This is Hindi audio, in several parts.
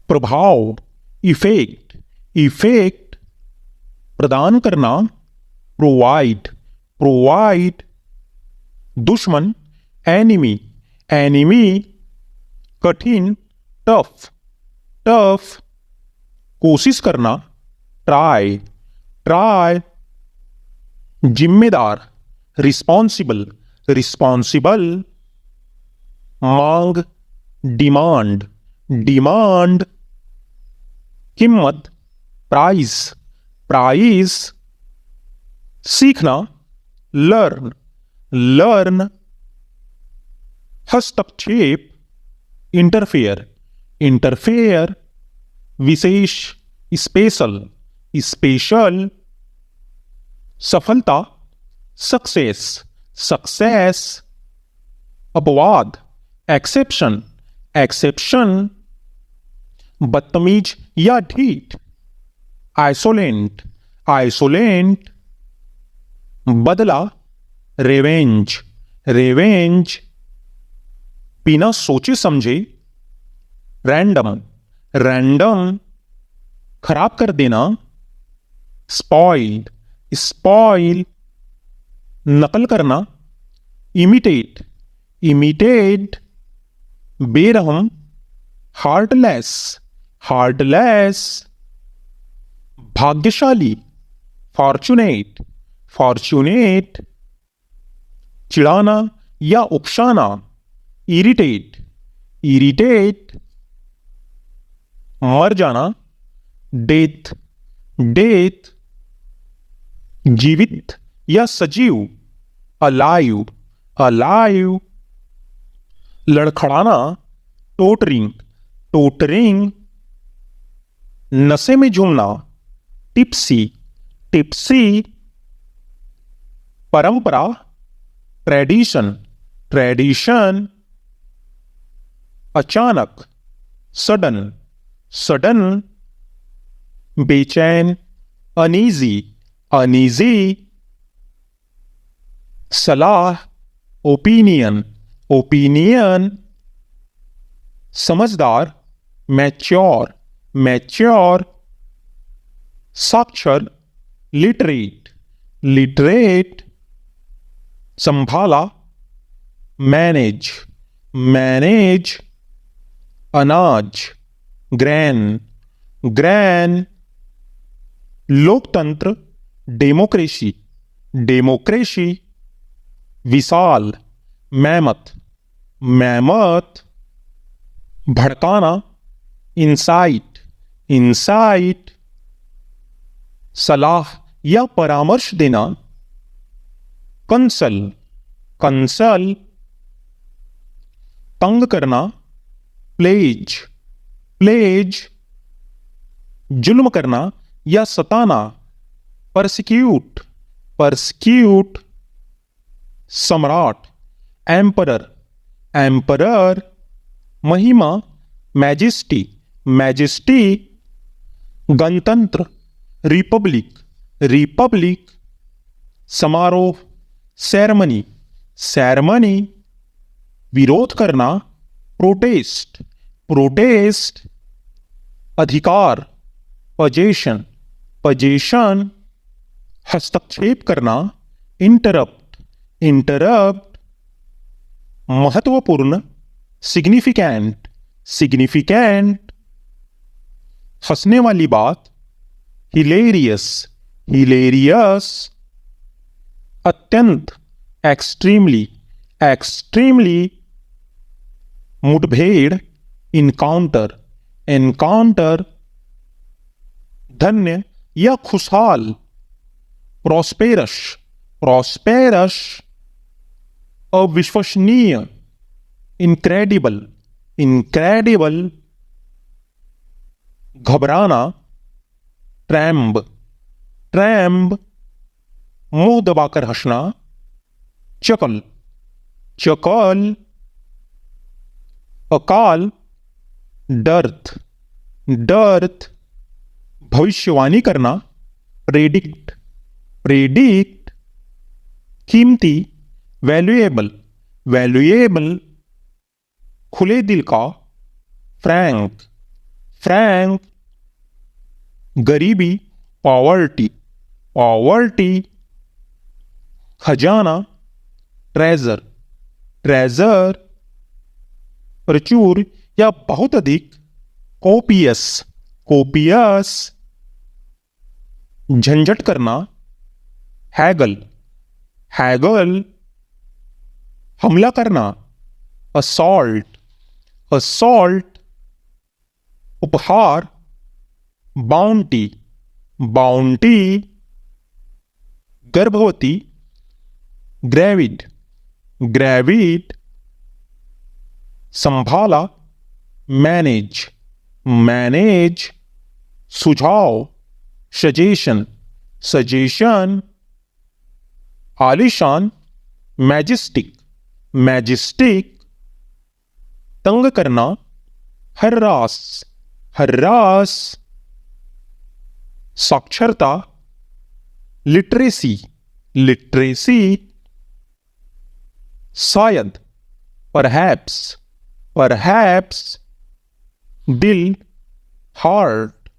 प्रभाव, इफेक्ट, इफेक्ट प्रदान करना, प्रोवाइड, प्रोवाइड दुश्मन, एनिमी, एनिमी कठिन, टफ, टफ कोशिश करना, ट्राई, ट्राई जिम्मेदार, रिस्पॉन्सिबल, रिस्पॉन्सिबल मांग, डिमांड, डिमांड कीमत, प्राइस, प्राइस सीखना, लर्न, लर्न हस्तक्षेप, इंटरफेयर, इंटरफेयर विशेष, स्पेशल, स्पेशल सफलता, सक्सेस, सक्सेस अपवाद, एक्सेप्शन, एक्सेप्शन बदतमीज या ढीठ, आइसोलेंट, आइसोलेंट बदला, रेवेंज, रेवेंज बिना सोचे समझे, रैंडम, रैंडम खराब कर देना, स्पॉइल्ड, स्पॉइल नकल करना, इमिटेट, इमिटेट बेरहम, हार्टलेस, हार्टलेस भाग्यशाली, फॉर्चुनेट, फॉर्चुनेट चिढ़ाना या उकसाना, इरिटेट, इरिटेट मर जाना, डेथ, डेथ जीवित या सजीव, अलाइव, अलाइव लड़खड़ाना, टोटरिंग, टोटरिंग नशे में झूमना, टिप्सी, टिप्सी परंपरा, ट्रेडिशन, ट्रेडिशन अचानक, सडन, सडन बेचैन, अनईजी, अनईजी सलाह, ओपिनियन, ओपिनियन समझदार, मैच्योर, मैच्योर साक्षर, लिटरेट, लिटरेट संभाला, मैनेज, मैनेज अनाज, ग्रैन, ग्रैन लोकतंत्र, डेमोक्रेसी, डेमोक्रेसी विशाल, मैमथ, मैमथ भड़काना, इंसाइट, इंसाइट सलाह या परामर्श देना, कंसल, कंसल तंग करना, प्लेज, प्लेज जुल्म करना या सताना, परसिक्यूट, परसिक्यूट सम्राट, एम्परर, एम्परर महिमा, मैजेस्टी, मैजेस्टी गणतंत्र, रिपब्लिक, रिपब्लिक समारोह, सेरेमनी, सेरेमनी विरोध करना, प्रोटेस्ट, प्रोटेस्ट अधिकार, पजेशन, पजेशन हस्तक्षेप करना, इंटरप्ट, इंटरप्ट महत्वपूर्ण, सिग्निफिकेंट, सिग्निफिकेंट हंसने वाली बात, हिलेरियस, हिलेरियस अत्यंत, एक्सट्रीमली, एक्सट्रीमली मुठभेड़, इनकाउंटर, एनकाउंटर धन्य या खुशहाल, प्रॉस्पेरस, प्रॉस्पेरस अविश्वसनीय, इनक्रेडिबल, इनक्रेडिबल घबराना, ट्रैम्ब, ट्रैम्ब मुंह दबाकर हंसना, चकल, चकल अकाल, डर्थ, डर्थ भविष्यवाणी करना, प्रेडिक्ट, प्रेडिक्ट कीमती, वैल्यूएबल, वैल्यूएबल खुले दिल का, फ्रैंक, frank, गरीबी, poverty, poverty, खजाना, treasure, treasure, प्रचुर या बहुत अधिक, copious, copious, झंझट करना, haggle, haggle, हमला करना, assault, assault, उपहार, बाउंटी, बाउंटी, गर्भवती, ग्रेविड, ग्रेविड, संभाला, मैनेज, मैनेज, सुझाव, सजेशन, सजेशन, आलिशान, मैजेस्टिक, मैजेस्टिक, तंग करना, हर्रास, हर्रास, साक्षरता, लिटरेसी, लिटरेसी, शायद, परहैप्स, परहैप्स, दिल, हार्ट,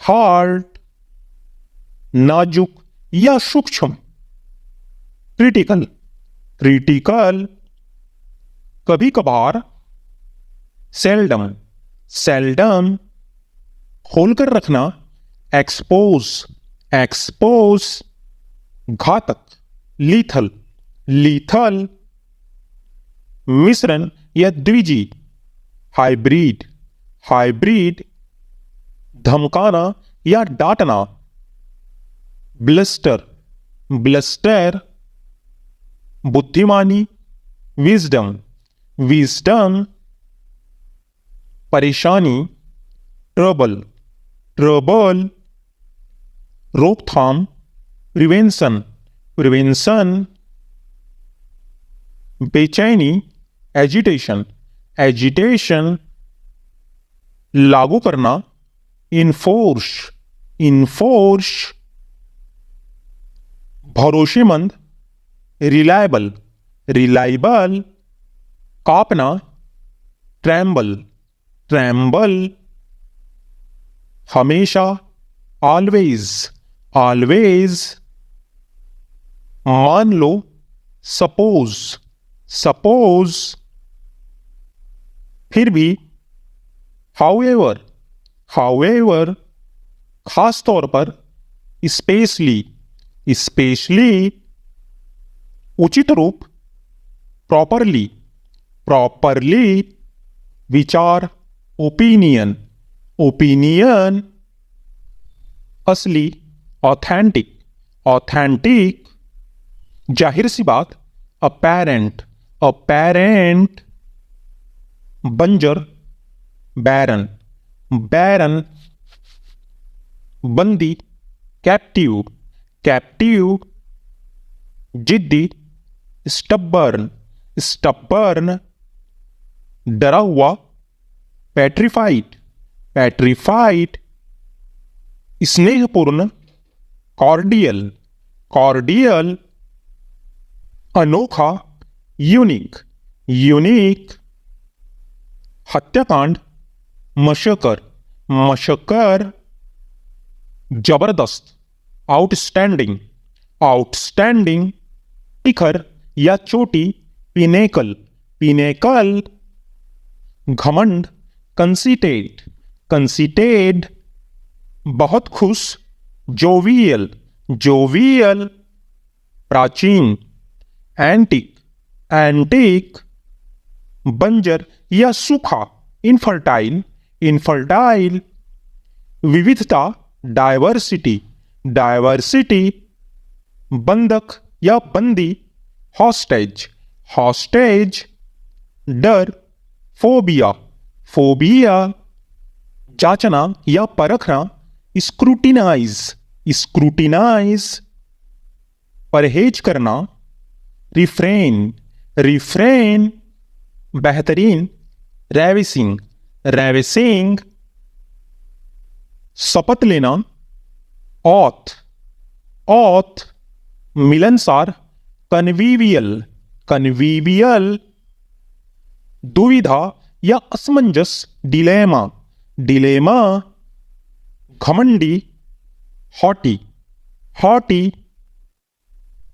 हार्ट, नाजुक या सूक्ष्म, क्रिटिकल, क्रिटिकल, कभी कभार, सेल्डम, सेल्डम, खोलकर रखना, एक्सपोज, एक्सपोज, घातक, लीथल, लीथल, मिश्रण या द्विजी, हाइब्रिड, हाइब्रिड, धमकाना या डांटना, ब्लस्टर, ब्लस्टर, बुद्धिमानी, विजडम, विजडम, परेशानी, ट्रबल, ट्रबल, रोकथाम, प्रिवेंशन, प्रिवेंशन, बेचैनी, एजिटेशन, एजिटेशन, लागू करना, इन्फोर्स, इन्फोर्स, भरोसेमंद, रिलायबल, रिलायबल, कांपना, ट्रैम्बल, ट्रैम्बल, हमेशा, ऑलवेज, ऑलवेज, मान लो, सपोज, सपोज, फिर भी, हाउएवर, हाउएवर, खास तौर पर, स्पेशली, स्पेशली, उचित रूप, प्रॉपरली, प्रॉपरली, विचार, ओपिनियन, ओपिनियन, असली, ऑथेंटिक, ऑथेंटिक, जाहिर सी बात, अपैरेंट, अपैरेंट, बंजर, बैरन, बैरन, बंदी, कैप्टिव, कैप्टिव, जिद्दी, स्टबर्न, स्टबर्न, डरा हुआ, पेट्रीफाइड, पेट्रीफाइड, स्नेहपूर्ण, कॉर्डियल, कॉर्डियल, अनोखा, यूनिक, यूनिक, हत्याकांड, मशकर, मशकर, जबरदस्त, आउटस्टैंडिंग, आउटस्टैंडिंग, शिखर या चोटी, पिनेकल, पिनेकल, घमंड, कंसीटेड, कंसीटेड, बहुत खुश, जोवियल, जोवियल, प्राचीन, एंटिक, एंटिक, बंजर या सूखा, इनफर्टाइल, इनफर्टाइल, विविधता, डायवर्सिटी, डायवर्सिटी, बंधक या बंदी, हॉस्टेज, हॉस्टेज, डर, फोबिया, फोबिया, जांचना या परखना, स्क्रूटिनाइज, स्क्रूटिनाइज, परहेज करना, रिफ्रेन, रिफ्रेन, बेहतरीन, रेविसिंग, रेविसिंग, शपथ लेना, ऑथ, ऑथ, मिलनसार, कन्वीवियल, कन्वीवियल, दुविधा या असमंजस, डिलेमा, डिलेमा, घमंडी, हॉटी, हॉटी,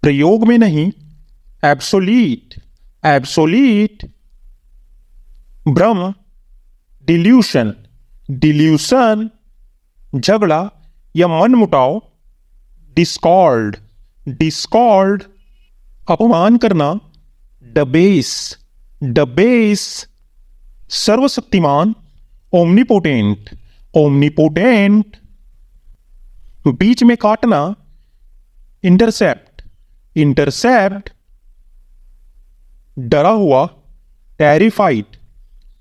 प्रयोग में नहीं, एब्सोलीट, एब्सोलीट, भ्रम, डिल्यूशन, डिल्यूशन, झगड़ा या मनमुटाव, डिस्कॉर्ड, डिस्कॉर्ड, अपमान करना, डबेस, डबेस, सर्वशक्तिमान, ओमनीपोटेंट, ओमनीपोटेंट, बीच में काटना, इंटरसेप्ट, इंटरसेप्ट, डरा हुआ, टेरिफाइड,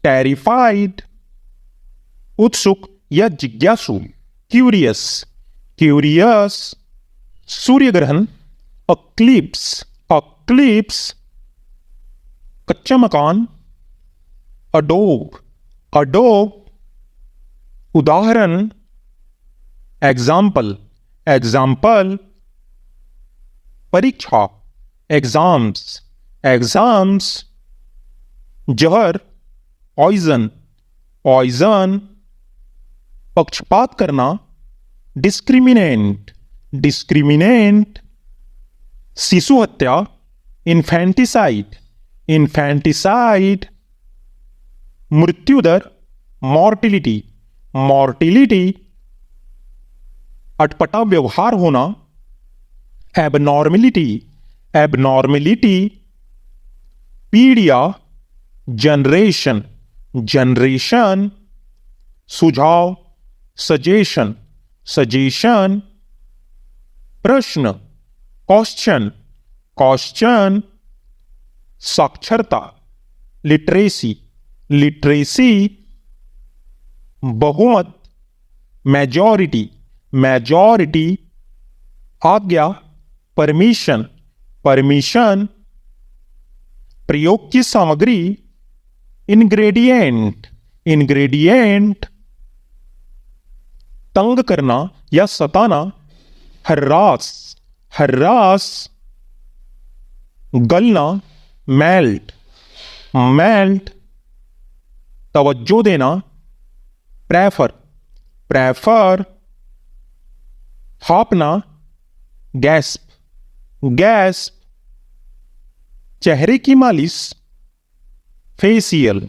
टेरिफाइड, उत्सुक या जिज्ञासु, क्यूरियस, क्यूरियस, सूर्य ग्रहण, अक्लिप्स, अक्लिप्स, कच्चा मकान, अडोब, अडोब, उदाहरण, एग्जाम्पल, एग्जाम्पल, परीक्षा, एग्जाम्स, एग्जाम्स, जहर, पॉइजन, पॉइजन, पक्षपात करना, डिस्क्रिमिनेंट, डिस्क्रिमिनेंट, शिशु हत्या, इन्फेंटिसाइड, इन्फेंटिसाइड, मृत्यु दर, मॉर्टिलिटी, मॉर्टिलिटी, अटपटा व्यवहार होना, एबनॉर्मिलिटी, एबनॉर्मिलिटी, पीड़िया, जनरेशन, जनरेशन, सुझाव, सजेशन, सजेशन, प्रश्न, क्वेश्चन, क्वेश्चन, साक्षरता, लिटरेसी, लिटरेसी, बहुमत, मेजॉरिटी, मेजॉरिटी, आज्ञा, परमिशन, परमिशन, प्रयोग की सामग्री, इंग्रेडिएंट, इंग्रेडिएंट, तंग करना या सताना, हर्रास, हर्रास, गलना, मेल्ट, मेल्ट, तवज्जो देना, प्रेफर, प्रेफर, हाँपना, गैस्प, गैस्प, चेहरे की मालिश, फेसियल,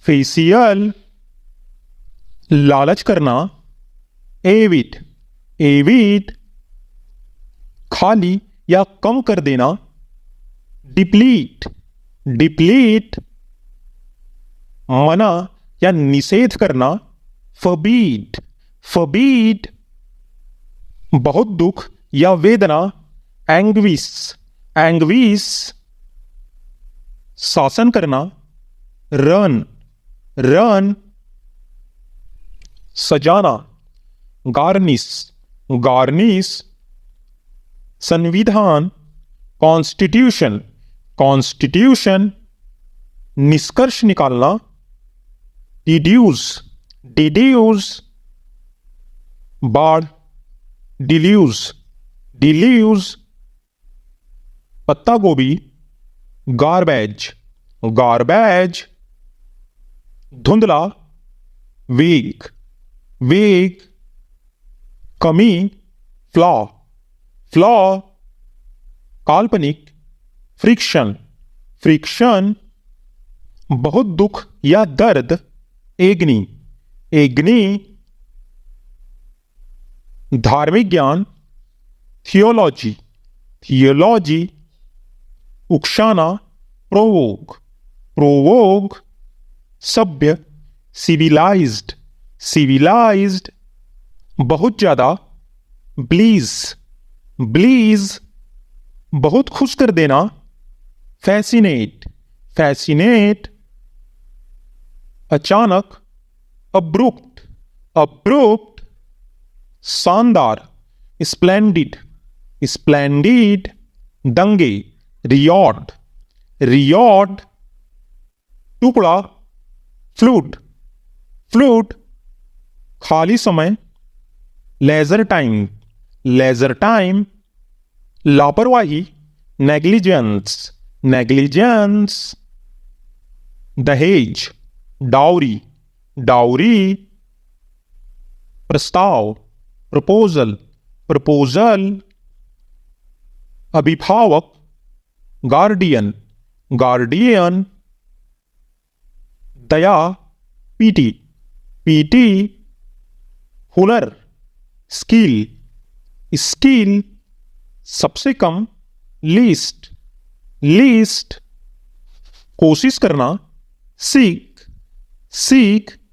फेसियल, लालच करना, एविड, एविड, खाली या कम कर देना, डिप्लीट, डिप्लीट, मना या निषेध करना, फबीड, फबीड, बहुत दुख या वेदना, एंग्विस, एंग्विस, शासन करना, रन, रन, सजाना, गार्निश, गार्निश, संविधान, कॉन्स्टिट्यूशन, कॉन्स्टिट्यूशन, निष्कर्ष निकालना, डिड्यूस, डिड्यूस, बाढ़, डिल्यूज, डिल्यूज, पत्ता गोभी, गार्बेज, गार्बेज, धुंधला, वेग, वेग, कमी, फ्लॉ, फ्लॉ, काल्पनिक, फ्रिक्शन, फ्रिक्शन, बहुत दुख या दर्द, एग्नी, एग्नी, धार्मिक ज्ञान, थियोलॉजी, थियोलॉजी, उकसाना, प्रोवोक, प्रोवोक, सभ्य, सिविलाइज्ड, सिविलाइज्ड, बहुत ज्यादा, ब्लीज, ब्लीज, बहुत खुश कर देना, फैसिनेट, फैसिनेट, अचानक, अब्रुप्ट, अब्रुप्ट, शानदार, स्प्लेंडिड, स्प्लेंडिड, दंगे, रियॉट, रियॉट, टुकड़ा, फ्लूट, फ्लूट, खाली समय, लेजर टाइम, लेजर टाइम, लापरवाही, नेग्लिजेंस, नेग्लिजेंस, दहेज, डाउरी, डाउरी, प्रस्ताव, प्रपोजल, प्रपोजल। अभिभावक, गार्डियन, गार्डियन। दया, पीटी, पीटी। हुनर, स्किल, स्किल। सबसे कम, लीस्ट, लीस्ट। कोशिश करना, सीक, सीक।